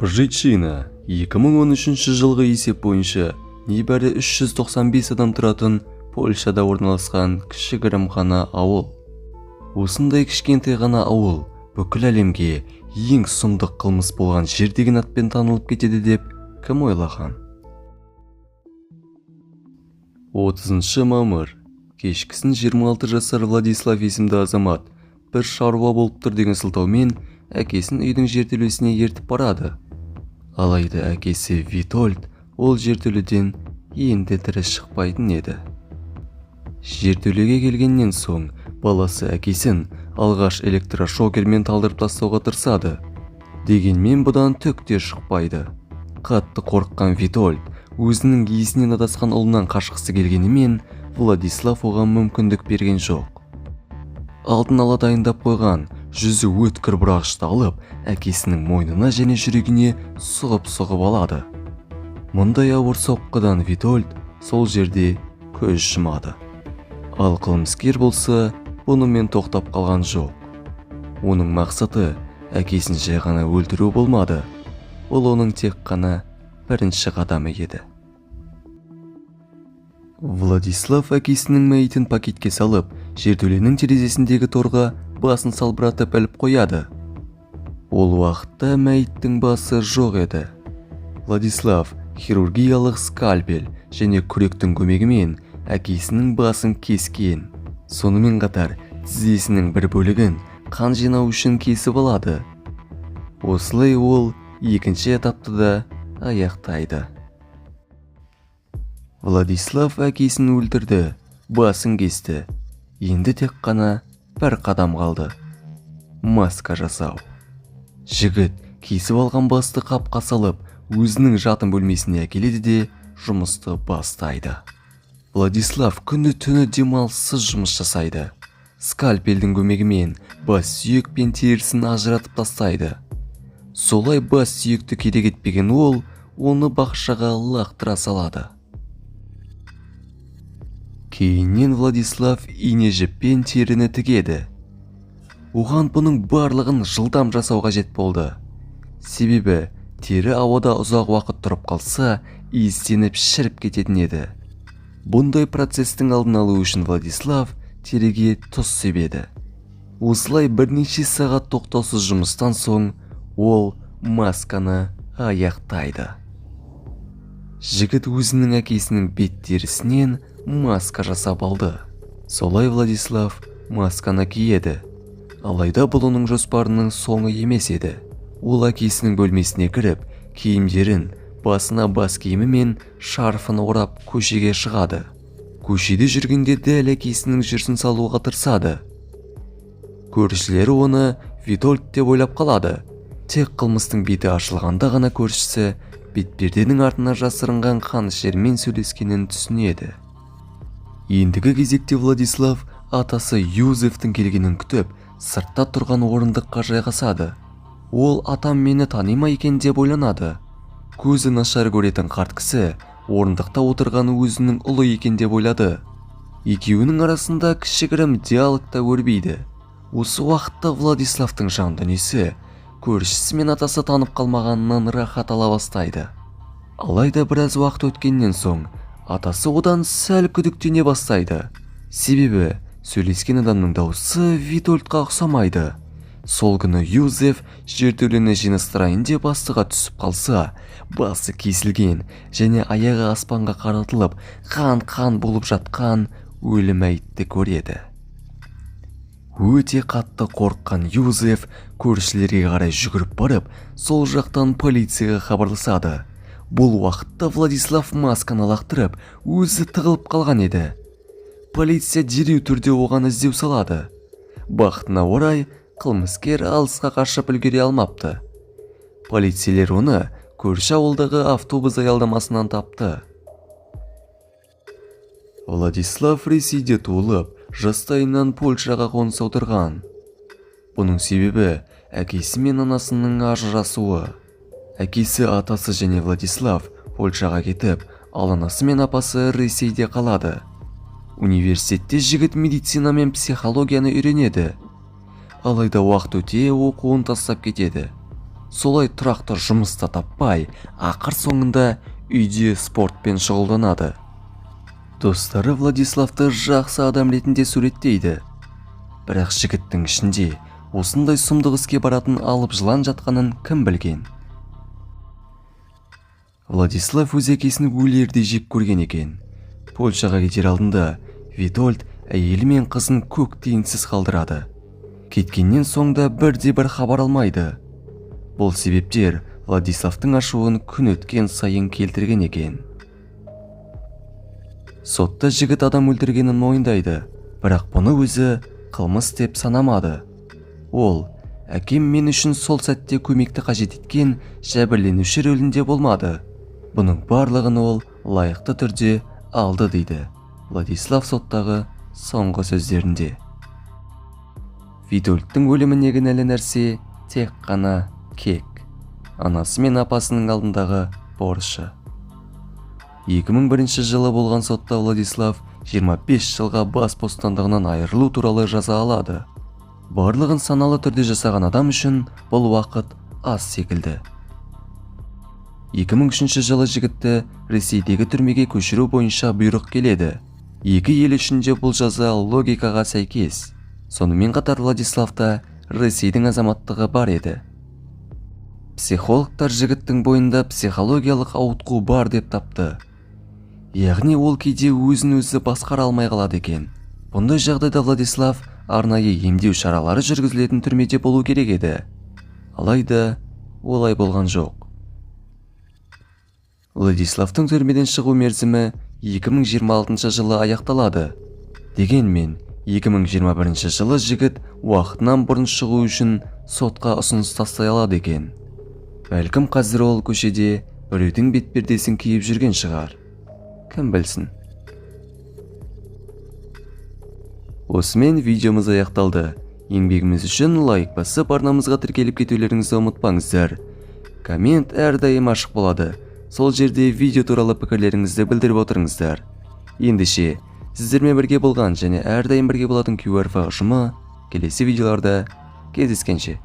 Причина 2013 жылғы есеп бойынша небәрі 395 адам тұратын Польшада орналасқан кішігірім ғана ауыл. Осындай кішкентай ғана ауыл бүкіл әлемге ең сұмдық қылмыс болған жер деген атпен танылып кетеді деп кім ойлаған? 30 мамыр кешкісін 26 жасар Владислав есімді азамат бір шаруа болып тұр деген сылтаумен әкесін үйдің жертөлесіне ертіп барады. Алайда әкесі Витольд ол жертөледен енді тірі шықпайтын еді. Жертөлеге келгеннен соң баласы әкесін алғаш электрошокермен талдырып тастауға тырысады. Дегенмен бұдан түк те шықпайды. Қатты қорыққан Витольд өзінің есінен адасқан ұлынан қашқысы келгенімен Владислав оған мүмкіндік берген жоқ. Алдын ала дайындап қойған жүзі өткір бұрағышты алып, әкесінің мойнына және жүрегіне сұғып алады. Мұндай ауыр соққыдан Витольд сол жерде көз жұмады. Ал қылмыскер болса, бұнымен тоқтап қалған жоқ. Оның мақсаты әкесін жай ғана өлтіру болмады. Ол оның тек қана бірінші қадамы еді. Владислав әкесінің мәйітін пакетке салып, жертөленің терезесіндегі торға басын салбыратып іліп қояды. Ол уақытта мәйіттің басы жоқ еді. Владислав хирургиялық скальпель және күректің көмегімен әкесінің басын кескен. Сонымен қатар тізесінің бір бөлігін қан жинау үшін кесіп алады. Осылай ол екінші этапты да аяқтайды. Владислав әкесін өлтірді, басын кесті. Енді тек қана бір қадам қалды. Маска жасау. Жігіт кесіп алған басты қапқа салып, өзінің жатын бөлмесіне әкеледі де жұмысты бастайды. Владислав күні-түні демалыссыз жұмыс жасайды. Скальпельдің көмегімен бас сүйек пен терісін ажыратып тастайды. Солай бас сүйекті керек етпеген ол, оны бақшаға лақтыра салады. Кейіннен Владислав ине жіппен теріні тігеді. Оған бұның барлығын жылдам жасау қажет болды. Себебі тері ауада ұзақ уақыт тұрып қалса, иістеніп шіріп кететін еді. Бұндай процестің алдын алу үшін Владислав тереге тұз себеді. Осылай бірнеше сағат тоқтаусыз жұмыстан соң ол масканы аяқтайды. Жігіт өзінің әкесінің бет терісінен маска жасап алды. Солай Владислав масканы киеді. Алайда бұл оның жоспарының соңы емес еді. Ол әкесінің бөлмесіне кіріп, киімдерін, басына бас киімі мен шарфын орап көшеге шығады. Көшеде жүргенде дәл әкесінің жүрсін салуға тырысады. Көршілері оны Витольд деп ойлап қалады. Тек қылмыстың беті ашылғанда ғана көршісі бетперденің артына жасырынған қанішермен сөйлескенін түсінеді. Ендігі кезекте Владислав атасы Юзефтің келгенін күтіп, сыртта тұрған орындыққа жайғасады. Ол атам мені тани ма екен деп ойланады. Көзі нашар көретін қарт кісі орындықта отырғаны өзінің ұлы екен деп ойлады. Екеуінің арасында кішігірім диалог та өрбиді. Осы уақытта Владиславтың жан дүниесі көршісі мен атасы танып қалмағанынан рахат ала бастайды. Алайда біраз уақыт өткеннен соң атасы одан сәл күдіктене бастайды. Себебі сөйлескен адамның дауысы Витольдқа ұқсамайды. Сол күні Юзеф жертөлені жинастырайын деп астыға түсіп қалса, басы кесілген және аяғы аспанға қаратылып, қан болып жатқан өлі мәйітті көреді. Өте қатты қорыққан Юзеф көршілерге қарай жүгіріп барып, сол жақтан полицияға хабарласады. Бұл уақытта Владислав масканы лақтырып, өзі тығылып қалған еді. Полиция дереу түрде оған іздеу салады. Бақытына орай, қылмыскер алысқа қашып үлгере алмапты. Полицейлер оны көрші ауылдағы автобус аялдамасынан тапты. Владислав Ресейде туылып, жастайынан Польшаға қоныс аударған. Бұның себебі әкесі мен анасының ажырасуы. Әкесі, атасы және Владислав Польшаға кетіп, ал анасы мен апасы Ресейде қалады. Университетте жігіт медицина мен психологияны үйренеді. Алайда уақыт өте оқуын тастап кетеді. солай тұрақты жұмыста таппай, ақыр соңында үйде спортпен шұғылданады. Достары Владиславты жақсы адам ретінде суреттейді. Бірақ жігіттің ішінде осындай сұмдық іске баратын алып жылан жатқанын кім білген? Владислав өз әкесін өлердей жек көрген екен. Польшаға кетер алдында Витольд әйелі мен қызын көк тиынсыз қалдырады. Кеткеннен соңда бірде-бір хабар алмайды. Бұл себептер Владиславтың ашуын күн өткен сайын келтірген екен. Сотта жігіт адам өлтіргенін мойындайды, бірақ бұны өзі қылмыс деп санамады. Ол, әкем мен үшін сол сәтте көмекті қажет еткен жәбірленуші рөлінде болмады. Бұның барлығын ол лайықты түрде алды дейді Владислав соттағы соңғы сөздерінде. Витольдтың өліміне кінәлі нәрсе тек қана кек. Анасы мен апасының алдындағы борышы. 2001 жылы болған сотта Владислав 25 жылға бас бостандығынан айырылу туралы жаза алады. Барлығын саналы түрде жасаған адам үшін бұл уақыт аз секілді. 2003 жылы жігітті Ресейдегі түрмеге көшіру бойынша бұйрық келеді. Екі ел ішінде бұл жаза логикаға сәйкес. Сонымен қатар Владиславта Ресейдің азаматтығы бар еді. Психологтар жігіттің бойында психологиялық ауытқу бар деп тапты. Яғни ол кейде өзін-өзі басқара алмай қалады екен. Бұндай жағдайда Владислав арнайы емдеу шаралары жүргізілетін түрмеде болу керек еді. Алайда олай болған жоқ. Владиславтың түрмеден шығу мерзімі 2026 жылы аяқталады. Дегенмен 2021 жылы жігіт уақытынан бұрын шығу үшін сотқа ұсыныс тастай алады екен. Бәлкім қазір ол көшеде біреудің бетпердесін киіп жүрген шығар. Кім білсін. Осымен видеомыз аяқталды. Еңбегіміз үшін лайк басып, арнамызға тіркеліп кетулеріңізді ұмытпаңыздар. Коммент әрдайым ашық болады. Сол жерде видео туралы пікірлеріңізді білдіріп отырыңыздар. Ендеше, сіздермен бірге болған және әрдайым бірге болатын QRF ұжымы келесі видеоларда кездескенше.